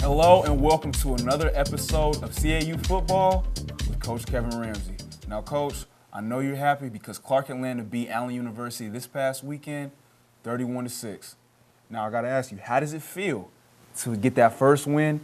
Hello and welcome to another episode of CAU Football with Coach Kevin Ramsey. Now, Coach, I know you're happy because Clark Atlanta beat Allen University this past weekend, 31-6. Now, I got to ask you, how does it feel to get that first win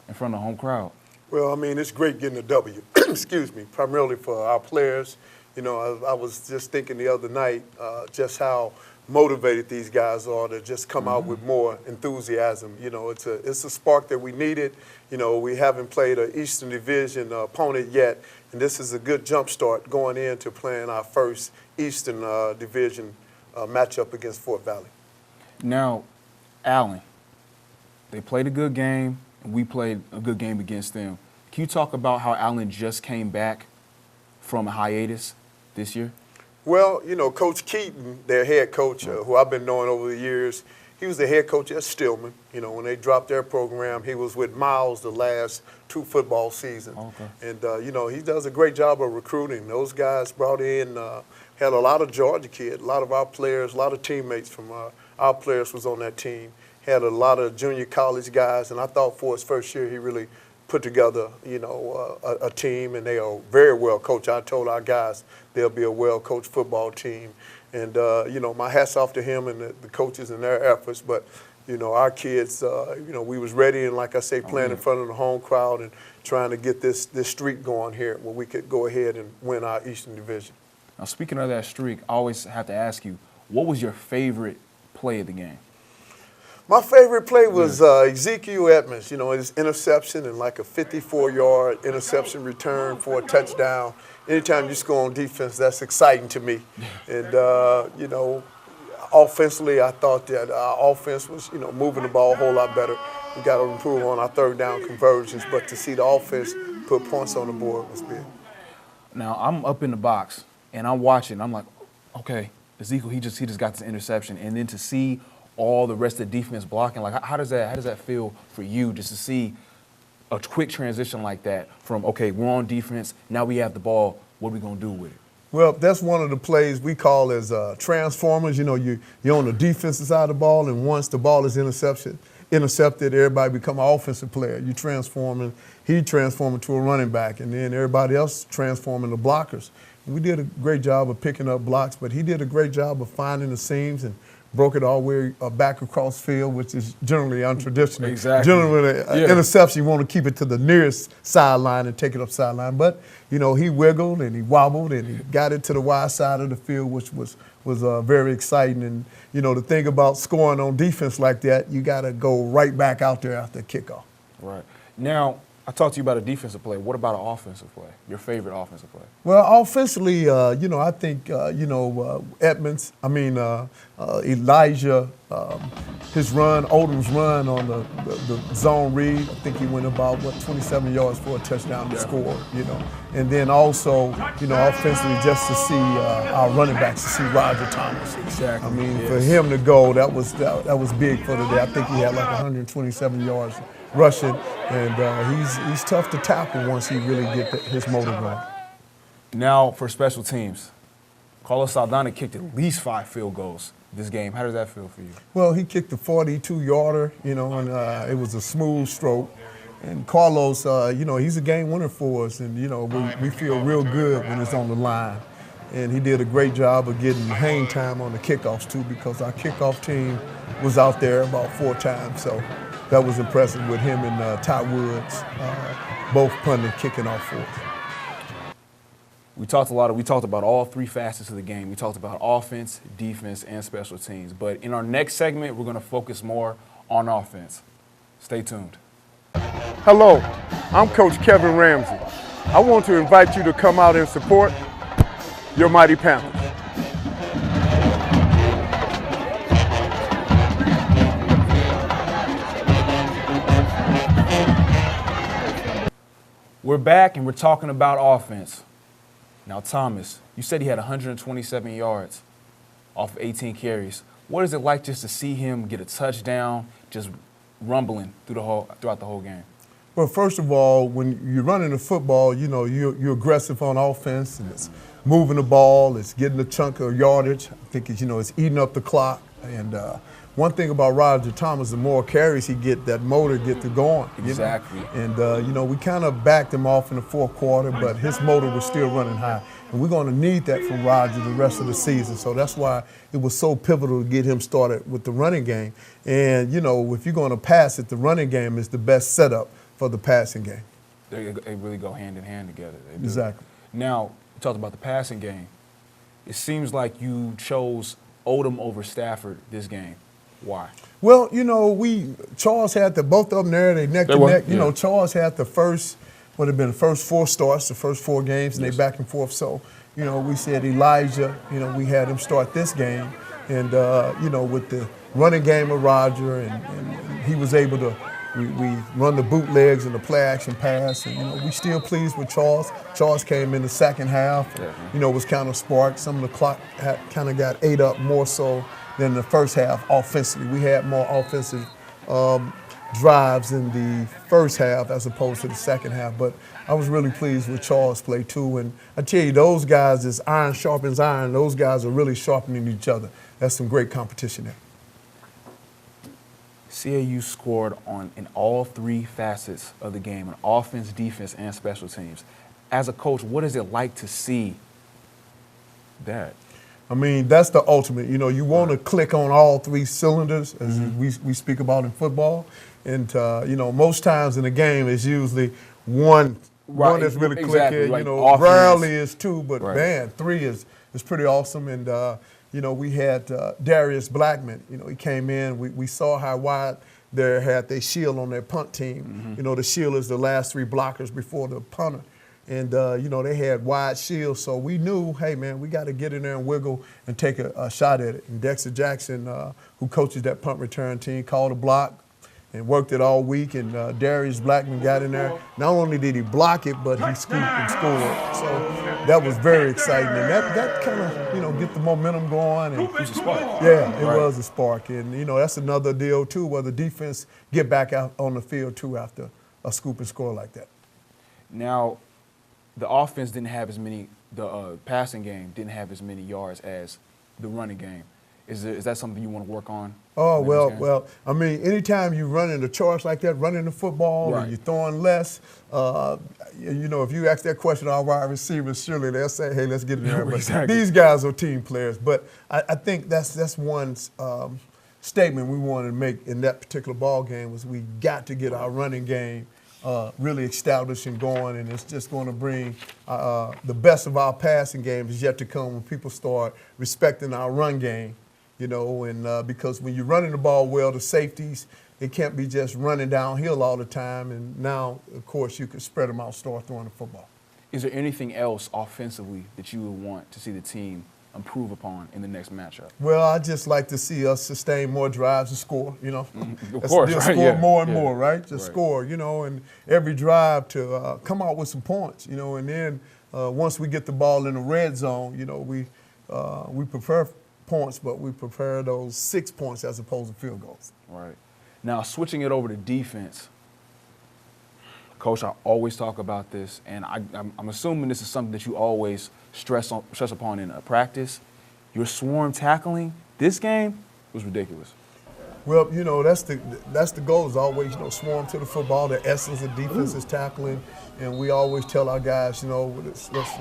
in front of the home crowd? Well, I mean, it's great getting a W, excuse me, primarily for our players. You know, I was just thinking the other night just how motivated these guys are to just come out with more enthusiasm. You know, it's a spark that we needed. You know, we haven't played an Eastern Division opponent yet, and this is a good jump start going into playing our first Eastern Division matchup against Fort Valley. Now, Allen, they played a good game, and we played a good game against them. Can you talk about how Allen just came back from a hiatus this year? Well, you know, Coach Keaton, their head coach, who I've been knowing over the years, he was the head coach at Stillman. You know, when they dropped their program, he was with Miles the last 2 football seasons. Okay. And, you know, he does a great job of recruiting. Those guys brought in, had a lot of Georgia kids, a lot of our players, a lot of teammates from our players was on that team. Had a lot of junior college guys, and I thought for his first year he really put together, you know, a team, and they are very well coached. I told our guys they'll be a well-coached football team. And, you know, my hat's off to him and the coaches and their efforts. But, you know, our kids, you know, we was ready and, like I say, playing in front of the home crowd and trying to get this streak going here where we could go ahead and win our Eastern Division. Now, speaking of that streak, I always have to ask you, what was your favorite play of the game? My favorite play was Ezekiel Edmonds, you know, his interception and like a 54-yard interception return for a touchdown. Anytime you score on defense, that's exciting to me. And, you know, offensively, I thought that our offense was, you know, moving the ball a whole lot better. We got to improve on our third down conversions, but to see the offense put points on the board was big. Now, I'm up in the box, and I'm watching. I'm like, okay, Ezekiel, he just got this interception. And then to see all the rest of the defense blocking, like how does that feel for you just to see a quick transition like that from, okay, we're on defense, now we have the ball, what are we going to do with it? Well, that's one of the plays we call as transformers. You know, you're on the defensive side of the ball, and once the ball is intercepted, everybody become an offensive player. He transforming to a running back, and then everybody else transforming to blockers. And we did a great job of picking up blocks, but he did a great job of finding the seams and broke it all the way back across field, which is generally untraditional. Exactly. Generally, with an interception, you want to keep it to the nearest sideline and take it up sideline. But, you know, he wiggled and he wobbled and he got it to the wide side of the field, which was very exciting. And, you know, the thing about scoring on defense like that, you got to go right back out there after kickoff. Right. Now, I talked to you about a defensive play. What about an offensive play? Your favorite offensive play? Well, offensively, you know, I think, Edmonds, Elijah, Odom's run on the zone read, I think he went about, 27 yards for a touchdown to score, you know. And then also, you know, offensively, just to see our running backs, to see Roger Thomas. Exactly. I mean, for him to go, that was big for today. I think he had like 127 yards rushing, and he's tough to tackle once he really gets his motor going. Now for special teams. Carlos Saldana kicked at least 5 field goals this game. How does that feel for you? Well, he kicked a 42-yarder, you know, and it was a smooth stroke. And Carlos, you know, he's a game winner for us, and, you know, we feel real good when it's on the line. And he did a great job of getting hang time on the kickoffs, too, because our kickoff team was out there about 4 times. So that was impressive with him and Ty Woods, both punting and kicking off for us. We talked about all 3 facets of the game. We talked about offense, defense, and special teams. But in our next segment, we're going to focus more on offense. Stay tuned. Hello, I'm Coach Kevin Ramsey. I want to invite you to come out and support your Mighty Panthers. We're back, and we're talking about offense. Now, Thomas, you said he had 127 yards off of 18 carries. What is it like just to see him get a touchdown, just rumbling throughout the whole game? Well, first of all, when you're running the football, you know, you're aggressive on offense, and it's moving the ball, it's getting a chunk of yardage. I think it's, you know, it's eating up the clock. And one thing about Roger Thomas, the more carries he get, that motor get to going. Exactly. You know? And, you know, we kind of backed him off in the fourth quarter, but his motor was still running high. And we're going to need that from Roger the rest of the season. So that's why it was so pivotal to get him started with the running game. And, you know, if you're going to pass it, the running game is the best setup for the passing game. They really go hand in hand together. They do. Exactly. Now, you talked about the passing game. It seems like you chose Odom over Stafford this game. Why? Well, you know, Charles had both of them there, they neck to neck. You know, Charles had the first 4 starts, the first 4 games, and they back and forth. So, you know, we said Elijah, you know, we had him start this game. And, you know, with the running game of Roger, and he was able to, we run the bootlegs and the play action pass. And, you know, we still pleased with Charles. Charles came in the second half, you know, was kind of sparked. Some of the clock kind of got ate up more so than the first half offensively. We had more offensive drives in the first half as opposed to the second half. But I was really pleased with Charles' play too. And I tell you, those guys, as iron sharpens iron, those guys are really sharpening each other. That's some great competition there. CAU scored in all 3 facets of the game, on offense, defense, and special teams. As a coach, what is it like to see that? I mean, that's the ultimate. You know, you want to click on all 3 cylinders, as we speak about in football. And, you know, most times in a game, it's usually one that's really clicking. Like you know, offense. rarely is 2, but man, 3 is pretty awesome. And, you know, we had Darius Blackman. You know, he came in. We saw how wide they had their shield on their punt team. You know, the shield is the last 3 blockers before the punter. And, you know, they had wide shields, so we knew, hey, man, we got to get in there and wiggle and take a shot at it. And Dexter Jackson, who coaches that punt return team, called a block and worked it all week. And Darius Blackman got in there. Not only did he block it, but he scooped and scored. So that was very exciting. And that kind of, you know, get the momentum going. And It was a spark. Yeah, it was a spark. And, you know, that's another deal, too, where the defense get back out on the field, too, after a scoop and score like that. Now, the offense didn't have as many, the passing game didn't have as many yards as the running game. Is that something you want to work on? Oh, well, I mean, anytime you run in the charge like that, running the football, and you're throwing less, you know, if you ask that question to our wide receivers, surely they'll say, hey, let's get in there. But these guys are team players. But I think that's one statement we wanted to make in that particular ball game was we got to get our running game really established and going, and it's just going to bring the best of our passing game is yet to come when people start respecting our run game, you know, and because when you're running the ball well, the safeties, it can't be just running downhill all the time, and now, of course, you can spread them out, start throwing the football. Is there anything else offensively that you would want to see the team improve upon in the next matchup? Well, I'd just like to see us sustain more drives and score, you know. Of course, just score more and more, right? Just score, you know, and every drive to come out with some points, you know, and then once we get the ball in the red zone, you know, we prefer points, but we prefer those 6 points as opposed to field goals. Right. Now, switching it over to defense, Coach, I always talk about this, and I'm assuming this is something that you always stress upon in practice. Your swarm tackling this game was ridiculous. Well, you know, that's the goal is always, you know, swarm to the football. The essence of defense is tackling, and we always tell our guys, you know,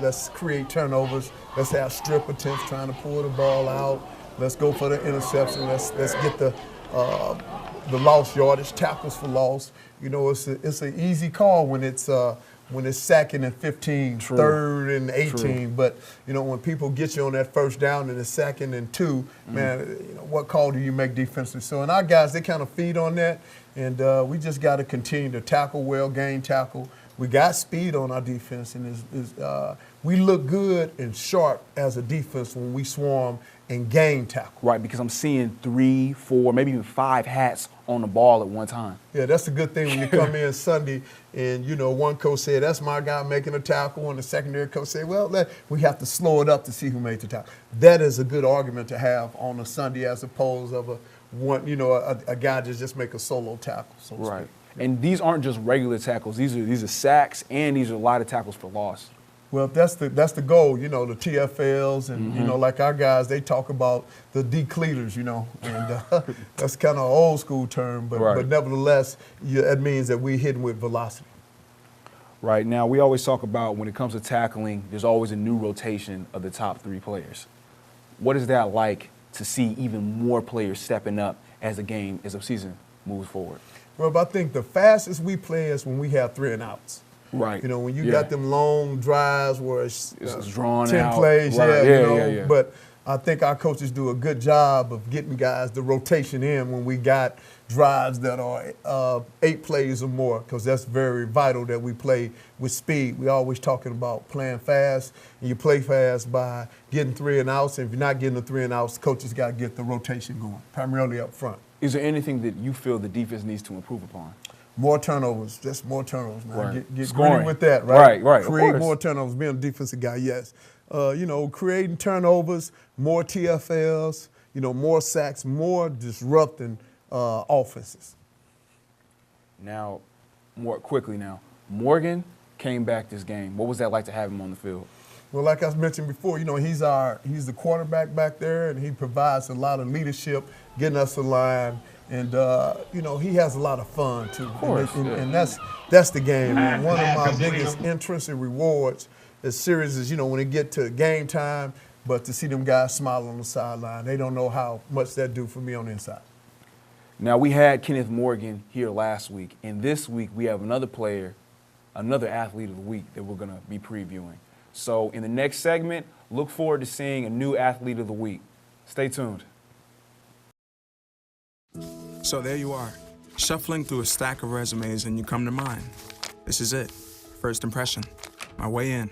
let's create turnovers. Let's have strip attempts trying to pull the ball out. Let's go for the interception. Let's get the lost yardage, tackles for loss. You know, it's an easy call when it's second and 15, third and 18. But, you know, when people get you on that first down and the second and 2, man, you know, what call do you make defensively? So, and our guys, they kind of feed on that. And we just got to continue to tackle well, gain tackle. We got speed on our defense, and we look good and sharp as a defense when we swarm and gain tackle. Right, because I'm seeing 3, 4, maybe even 5 hats on the ball at one time. Yeah, that's a good thing when you come in Sunday and, you know, one coach said, that's my guy making a tackle, and the secondary coach said, well, we have to slow it up to see who made the tackle. That is a good argument to have on a Sunday as opposed of a guy that just make a solo tackle, so to speak. And these aren't just regular tackles. These are sacks, and these are a lot of tackles for loss. Well, that's the goal, you know, the TFLs and, you know, like our guys, they talk about the decleaters, you know, and that's kind of an old school term, but nevertheless, that means that we're hitting with velocity. Right. Now, we always talk about when it comes to tackling, there's always a new rotation of the top 3 players. What is that like to see even more players stepping up as the season moves forward? Well, I think the fastest we play is when we have 3 and outs. Right. You know, when you got them long drives where it's drawn 10 out. plays, Right. yeah. But I think our coaches do a good job of getting guys the rotation in when we got drives that are 8 plays or more, because that's very vital that we play with speed. We're always talking about playing fast, and you play fast by getting 3 and outs. And if you're not getting the 3 and outs, coaches got to get the rotation going, primarily up front. Is there anything that you feel the defense needs to improve upon? More turnovers, just more turnovers, man. Right. Get Scoring gritty with that, right? Right. Create more turnovers. Being a defensive guy, yes. You know, creating turnovers, more TFLs, you know, more sacks, more disrupting offenses. Now, more quickly now, Morgan came back this game. What was that like to have him on the field? Well, like I mentioned before, you know, he's the quarterback back there, and he provides a lot of leadership, getting us aligned. And, you know, he has a lot of fun, too. Of course. And that's the game, man. One of my biggest interests and rewards is series is, you know, when it get to game time, but to see them guys smile on the sideline, they don't know how much that do for me on the inside. Now, we had Kenneth Morgan here last week, and this week we have another player, another athlete of the week that we're going to be previewing. So in the next segment, look forward to seeing a new athlete of the week. Stay tuned. So there you are, shuffling through a stack of resumes and you come to mine. This is it, first impression, my way in.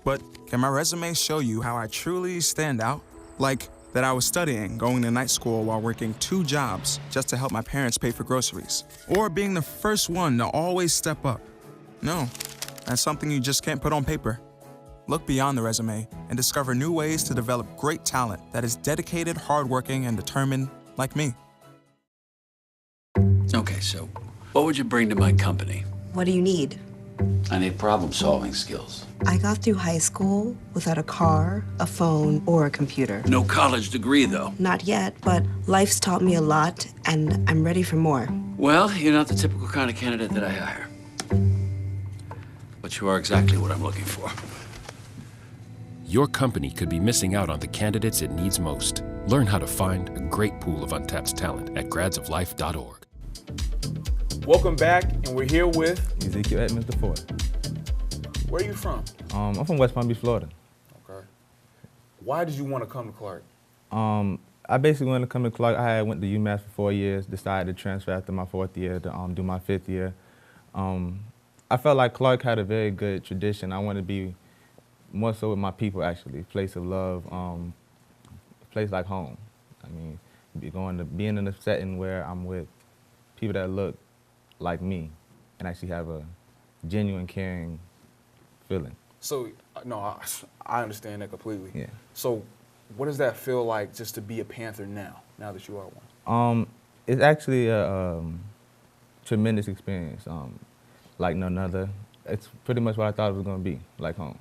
But can my resume show you how I truly stand out? Like that I was studying, going to night school while working 2 jobs just to help my parents pay for groceries. Or being the first one to always step up. No, that's something you just can't put on paper. Look beyond the resume and discover new ways to develop great talent that is dedicated, hardworking, and determined like me. Okay, so what would you bring to my company? What do you need? I need problem-solving skills. I got through high school without a car, a phone, or a computer. No college degree, though. Not yet, but life's taught me a lot, and I'm ready for more. Well, you're not the typical kind of candidate that I hire. But you are exactly what I'm looking for. Your company could be missing out on the candidates it needs most. Learn how to find a great pool of untapped talent at gradsoflife.org. Welcome back, and we're here with Ezekiel Edmonds IV. Where are you from? I'm from West Palm Beach, Florida. Okay. Why did you want to come to Clark? I basically wanted to come to Clark. I went to UMass for 4 years, decided to transfer after my 4th year to do my 5th year. I felt like Clark had a very good tradition. I wanted to be more so with my people, actually, a place of love, a place like home. I mean, being in a setting where I'm with people that look like me and actually have a genuine, caring feeling. So, no, I understand that completely. Yeah. So, what does that feel like just to be a Panther now that you are one? It's actually a tremendous experience, like none other. It's pretty much what I thought it was going to be, like home.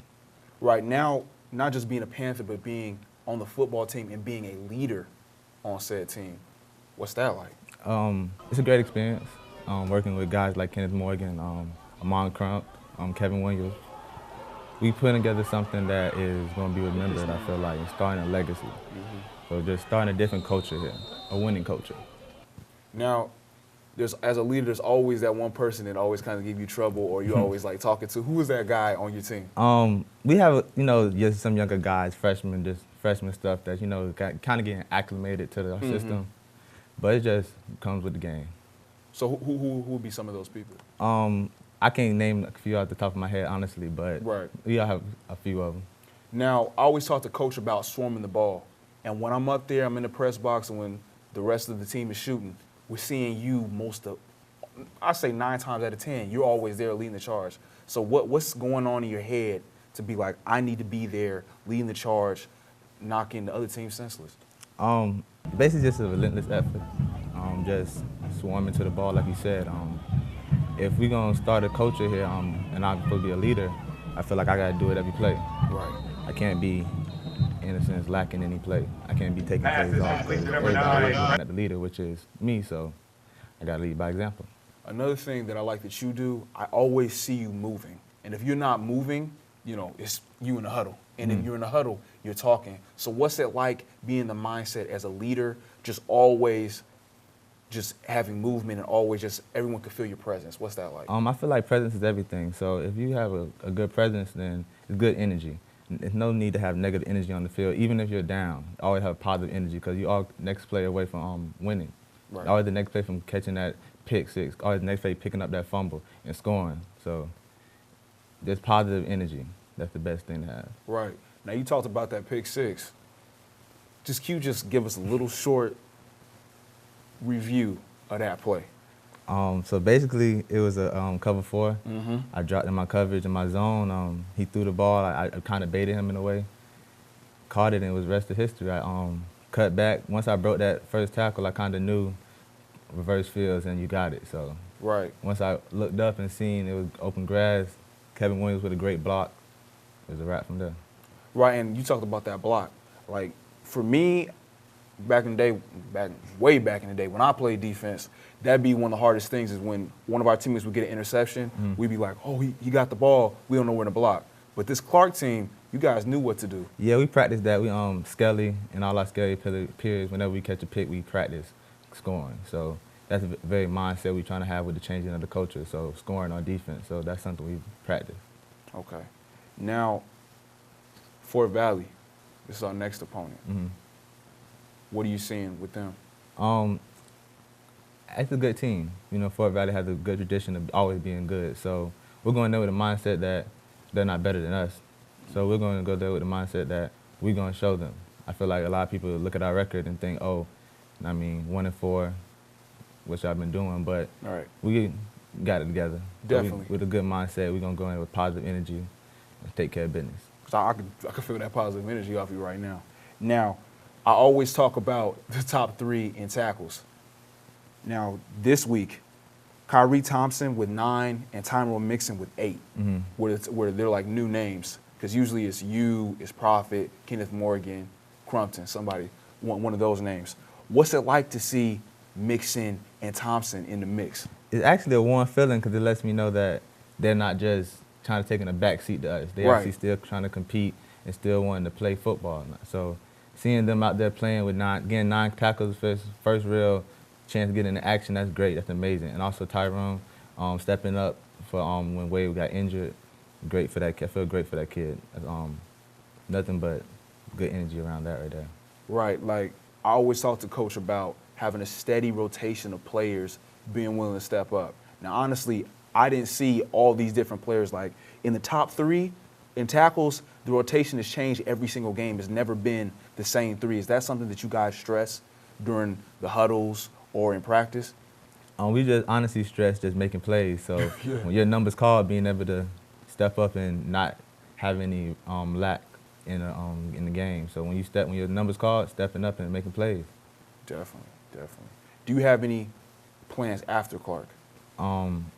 Right now, not just being a Panther, but being on the football team and being a leader on said team. What's that like? It's a great experience, working with guys like Kenneth Morgan, Amon Crump, Kevin Williams. We put together something that is going to be remembered, I feel like, and starting a legacy. Mm-hmm. So just starting a different culture here, a winning culture. Now, as a leader, there's always that one person that always kind of give you trouble or you always like talking to. Who is that guy on your team? We have, just some younger guys, freshman stuff that, kind of getting acclimated to the system. But it just comes with the game. So who would be some of those people? I can't name a few off the top of my head, honestly, but we all have a few of them. Now, I always talk to Coach about swarming the ball. And when I'm up there, I'm in the press box, and when the rest of the team is shooting, we're seeing you I say 9 times out of 10, you're always there leading the charge. So what's going on in your head to be like, I need to be there, leading the charge, knocking the other team senseless? Basically just a relentless effort. Just swarming to the ball, like you said. if we're gonna start a culture here, and I'm supposed to be a leader, I feel like I gotta do it every play. Right. I can't be, in a sense, lacking any play. I can't be taking plays off because everybody is looking at the leader, which is me, so I gotta lead by example. Another thing that I like that you do, I always see you moving. And if you're not moving, it's you in the huddle. And if you're in the huddle, you're talking. So what's it like being the mindset as a leader, just always just having movement and always just everyone can feel your presence? What's that like? I feel like presence is everything. So if you have a good presence, then it's good energy. There's no need to have negative energy on the field, even if you're down. Always have positive energy because you are next play away from winning. Right. Always the next play from catching that pick six. Always the next play picking up that fumble and scoring. So there's positive energy. That's the best thing to have. Right. Now you talked about that pick six. Can you just give us a little short review of that play? So basically, it was a cover 4. Mm-hmm. I dropped in my coverage in my zone. He threw the ball. I kind of baited him in a way. Caught it, and it was rest of history. I cut back. Once I broke that first tackle, I kind of knew reverse fields, and you got it. So Right. once I looked up and seen it was open grass, Kevin Williams with a great block, it was a wrap from there. Right, and you talked about that block. Like, for me, back in the day, way back in the day, when I played defense, that'd be one of the hardest things is when one of our teammates would get an interception, we'd be like, oh, he got the ball, we don't know where to block. But this Clark team, you guys knew what to do. Yeah, we practiced that. We Skelly and all our Skelly periods, whenever we catch a pick, we practice scoring. So that's a very mindset we're trying to have with the changing of the culture. So scoring on defense. So that's something we practice. Okay. Now, Fort Valley, this is our next opponent. Mm-hmm. What are you seeing with them? It's a good team. Fort Valley has a good tradition of always being good. So we're going there with a mindset that they're not better than us. So we're going to go there with the mindset that we're going to show them. I feel like a lot of people look at our record and think, 1-4, which I've been doing, but All right. we got it together. Definitely. So with a good mindset, we're going to go in with positive energy and take care of business. So I can feel that positive energy off you right now. Now, I always talk about the top 3 in tackles. Now, this week, Kyrie Thompson with 9 and Tyrone Mixon with 8, where they're like new names. Because usually it's it's Prophet, Kenneth Morgan, Crumpton, somebody, one of those names. What's it like to see Mixon and Thompson in the mix? It's actually a warm feeling because it lets me know that they're not just trying to take in a back seat to us. They're actually still trying to compete and still wanting to play football. So seeing them out there playing with 9 tackles, first real chance to get into action, that's great. That's amazing. And also Tyrone stepping up for when Wade got injured. Great for that kid. I feel great for that kid. Nothing but good energy around that right there. Right. Like, I always talk to Coach about having a steady rotation of players being willing to step up. Now, honestly, I didn't see all these different players. Like, in the top 3 in tackles, the rotation has changed every single game. It's never been the same 3. Is that something that you guys stress during the huddles or in practice? We just honestly stress just making plays. So when your number's called, being able to step up and not have any lack in the game. So when your number's called, stepping up and making plays. Definitely. Do you have any plans after Clark?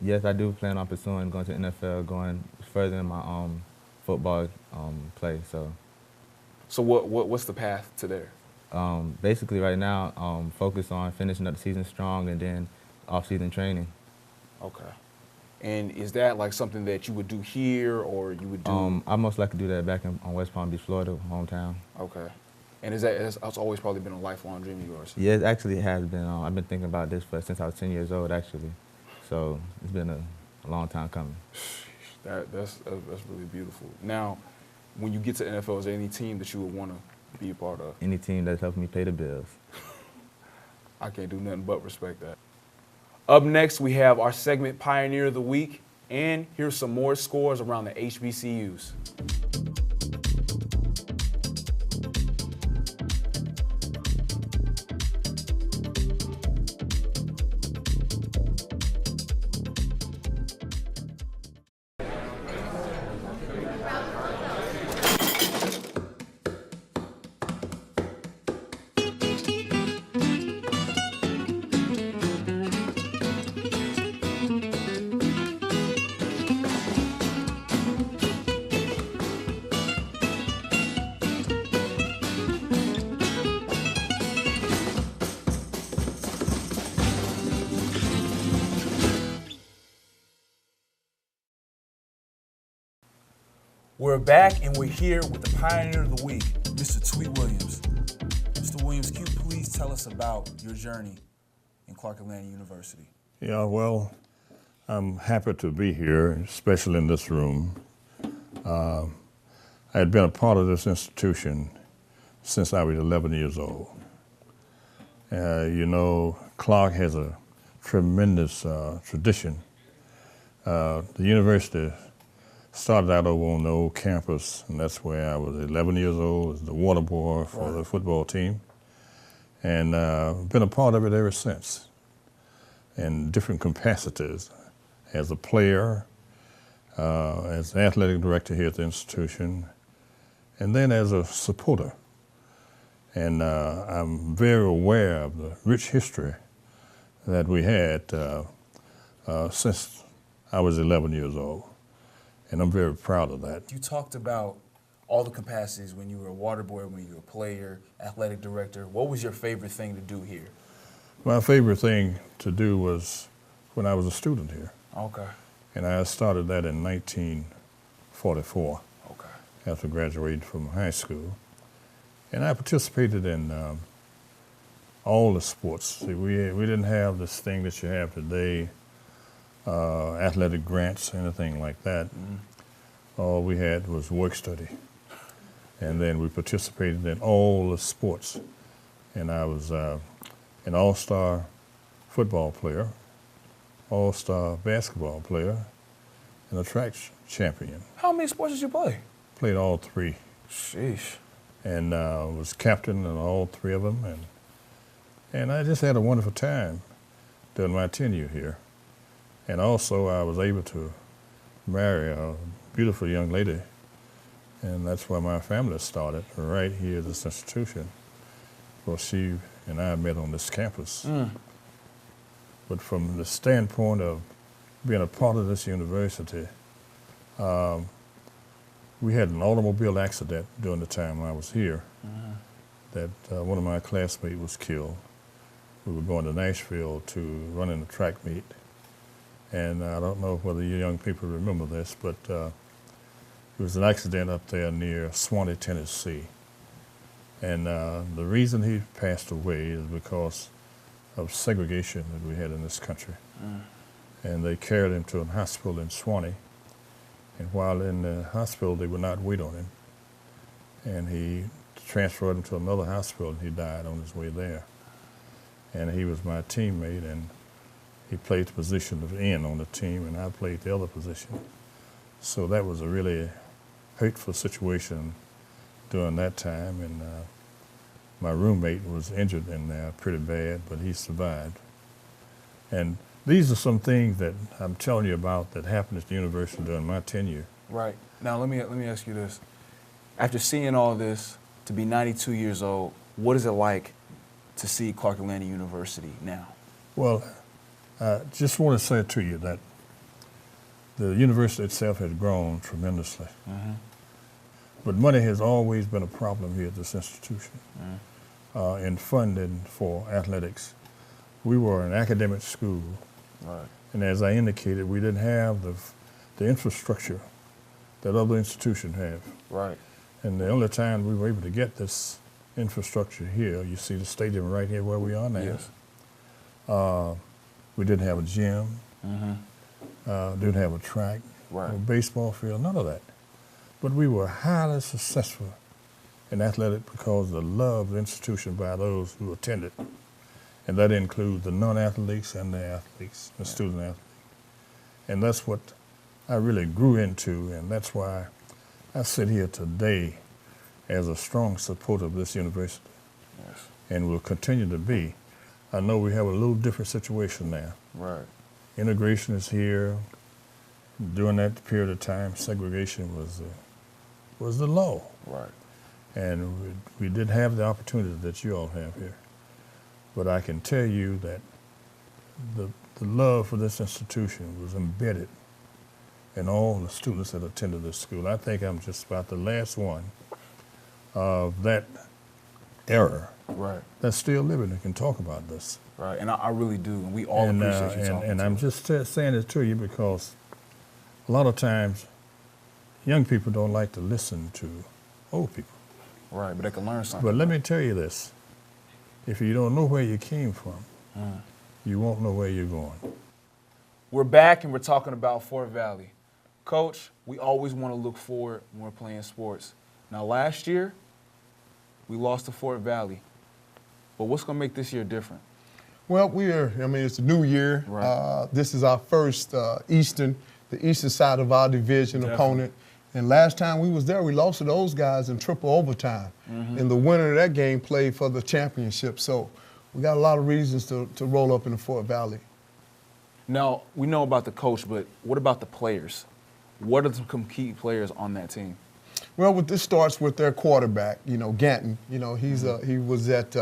Yes, I do plan on pursuing going to the NFL, going further in my football play. So what's the path to there? Basically, right now, focus on finishing up the season strong and then off-season training. Okay. And is that like something that you would do here or you would do? I most likely do that back on West Palm Beach, Florida, hometown. Okay. And that's always probably been a lifelong dream of yours? Yeah, it actually has been. I've been thinking about this since I was 10 years old, actually. So it's been a long time coming. That's really beautiful. Now, when you get to NFL, is there any team that you would want to be a part of? Any team that's helping me pay the bills. I can't do nothing but respect that. Up next, we have our segment Pioneer of the Week, and here's some more scores around the HBCUs. We're back and we're here with the Pioneer of the Week, Mr. Tweet Williams. Mr. Williams, can you please tell us about your journey in Clark Atlanta University? Yeah, well, I'm happy to be here, especially in this room. I had been a part of this institution since I was 11 years old. You know, Clark has a tremendous tradition. The university started out over on the old campus, and that's where I was 11 years old as the water boy for the football team. And been a part of it ever since in different capacities, as a player, as athletic director here at the institution, and then as a supporter. And I'm very aware of the rich history that we had since I was 11 years old. And I'm very proud of that. You talked about all the capacities when you were a water boy, when you were a player, athletic director. What was your favorite thing to do here? My favorite thing to do was when I was a student here. Okay. And I started that in 1944. Okay. After graduating from high school. And I participated in all the sports. See, we didn't have this thing that you have today, athletic grants, anything like that. All we had was work study. And then we participated in all the sports. And I was an all-star football player, all-star basketball player, and a track champion. How many sports did you play? Played all three. Sheesh. And was captain in all three of them. And I just had a wonderful time during my tenure here. And also I was able to marry a beautiful young lady, and that's where my family started, right here at this institution. Well, she and I met on this campus. But from the standpoint of being a part of this university, we had an automobile accident during the time I was here that one of my classmates was killed. We were going to Nashville to run in a track meet. And I don't know whether you young people remember this, but it was an accident up there near Swanee, Tennessee. And the reason he passed away is because of segregation that we had in this country. And they carried him to a hospital in Swanee. And while in the hospital, they would not wait on him. And he transferred him to another hospital, and he died on his way there. And he was my teammate, and he played the position of end on the team, and I played the other position. So that was a really hurtful situation during that time, and my roommate was injured in there pretty bad, but he survived. And these are some things that I'm telling you about that happened at the university during my tenure. Right. Now let me ask you this. After seeing all this, to be 92 years old, what is it like to see Clark Atlanta University now? Well, I just want to say to you that the university itself has grown tremendously. But money has always been a problem here at this institution in funding for athletics. We were an academic school, and as I indicated, we didn't have the infrastructure that other institutions have. Right. And the only time we were able to get this infrastructure here, you see the stadium right here where we are now. Yes. We didn't have a gym, didn't have a track, Right. no baseball field, none of that. But we were highly successful in athletics because of the love of the institution by those who attended. And that includes the non-athletes and the athletes, the student athletes. And that's what I really grew into, and that's why I sit here today as a strong supporter of this university. Yes. And will continue to be. I know we have a little different situation now. Right. Integration is here. During that period of time, segregation was the law. Right. And we did have the opportunity that you all have here. But I can tell you that the love for this institution was embedded in all the students that attended this school. I think I'm just about the last one of that era Right. that's still living and can talk about this. Right. And I really do. And we all appreciate you talking And to I'm us. just saying this to you because a lot of times young people don't like to listen to old people. Right, but they can learn something. But let me tell you this. If you don't know where you came from, you won't know where you're going. We're back and we're talking about Fort Valley. Coach, we always want to look forward when we're playing sports. Now, last year, we lost to Fort Valley. But what's going to make this year different? Well, it's a new year. Right. This is our first the eastern side of our division opponent. And last time we was there, we lost to those guys in triple overtime. And the winner of that game played for the championship. So we got a lot of reasons to roll up in the Fort Valley. Now, we know about the coach, but what about the players? What are some key players on that team? Well, this starts with their quarterback, Ganton. He was at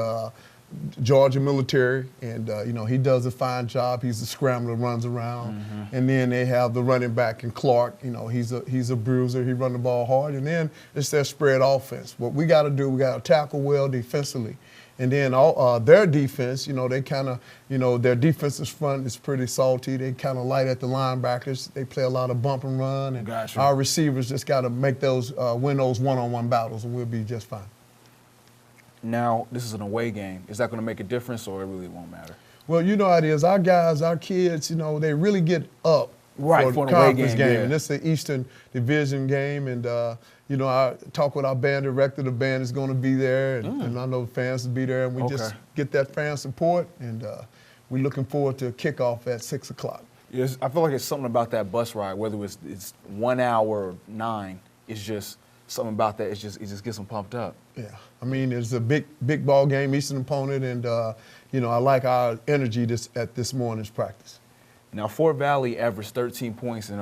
Georgia military, and he does a fine job. He's a scrambler, runs around, and then they have the running back in Clark. He's a bruiser. He run the ball hard, and then it's their spread offense. What we got to do, we got to tackle well defensively, and then their defense. They kind of, their defensive front is pretty salty. They kind of light at the linebackers. They play a lot of bump and run, and our receivers just got to make those win those one-on-one battles, and we'll be just fine. Now, this is an away game. Is that going to make a difference, or it really won't matter? Well, you know how it is. Our guys, our kids, they really get up for the an conference away game. game. Yeah. And this is the Eastern Division game. And, I talk with our band director. The band is going to be there, and I know the fans will be there. And we just get that fan support, and we're looking forward to kickoff at 6 o'clock. Yes, I feel like it's something about that bus ride, whether it's 1 hour or 9, it's just something about that. It just gets them pumped up. Yeah, it's a big ball game, Eastern opponent, and I like our energy at this morning's practice. Now, Fort Valley averaged 13 points in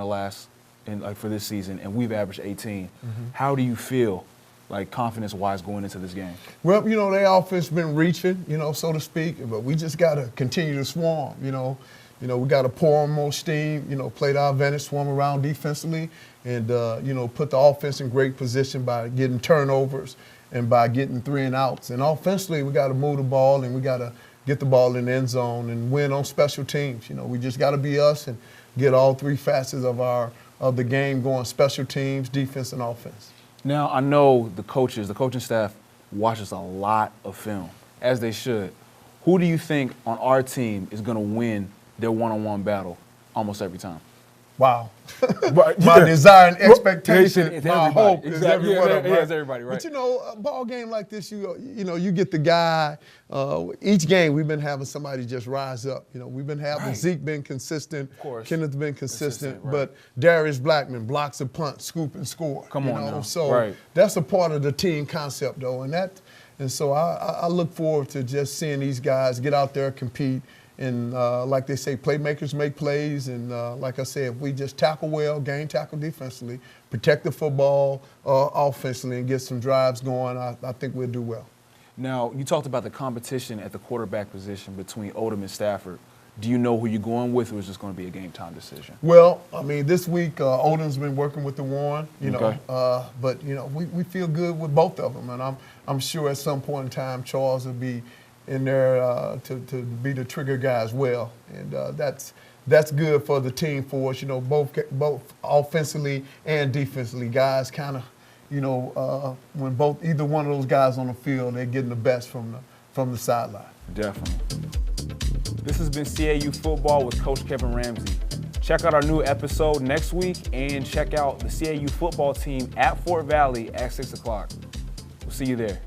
for this season, and we've averaged 18. How do you feel, confidence-wise, going into this game? Well, their offense been reaching, so to speak, but we just got to continue to swarm. We got to pour on more steam. Play to our advantage, swarm around defensively, and put the offense in great position by getting turnovers and by getting 3 and outs. And offensively, we got to move the ball, and we got to get the ball in the end zone and win on special teams. We just got to be us and get all 3 facets of the game going: special teams, defense, and offense. Now, I know the coaching staff watches a lot of film, as they should. Who do you think on our team is going to win their one-on-one battle almost every time? Wow. My desire and expectation, my hope is every one of them. It's everybody, right? But a ball game like this, you get the guy. Each game we've been having somebody just rise up. We've been having Zeke been consistent, of course. Kenneth's been consistent, Right. but Darius Blackman blocks a punt, scoop and score. Come on now. So that's a part of the team concept, though, and so I look forward to just seeing these guys get out there, compete. And like they say, playmakers make plays. And like I said, if we just tackle well, game tackle defensively, protect the football offensively, and get some drives going, I think we'll do well. Now, you talked about the competition at the quarterback position between Odom and Stafford. Do you know who you're going with, or is this going to be a game-time decision? Well, this week Odom's been working with the Warren, but we feel good with both of them, and I'm sure at some point in time Charles will be in there to be the trigger guy as well, and that's good for the team for us. Both offensively and defensively, guys kind of, when either one of those guys on the field, they're getting the best from the sideline. Definitely. This has been CAU Football with Coach Kevin Ramsey. Check out our new episode next week, and check out the CAU football team at Fort Valley at 6 o'clock. We'll see you there.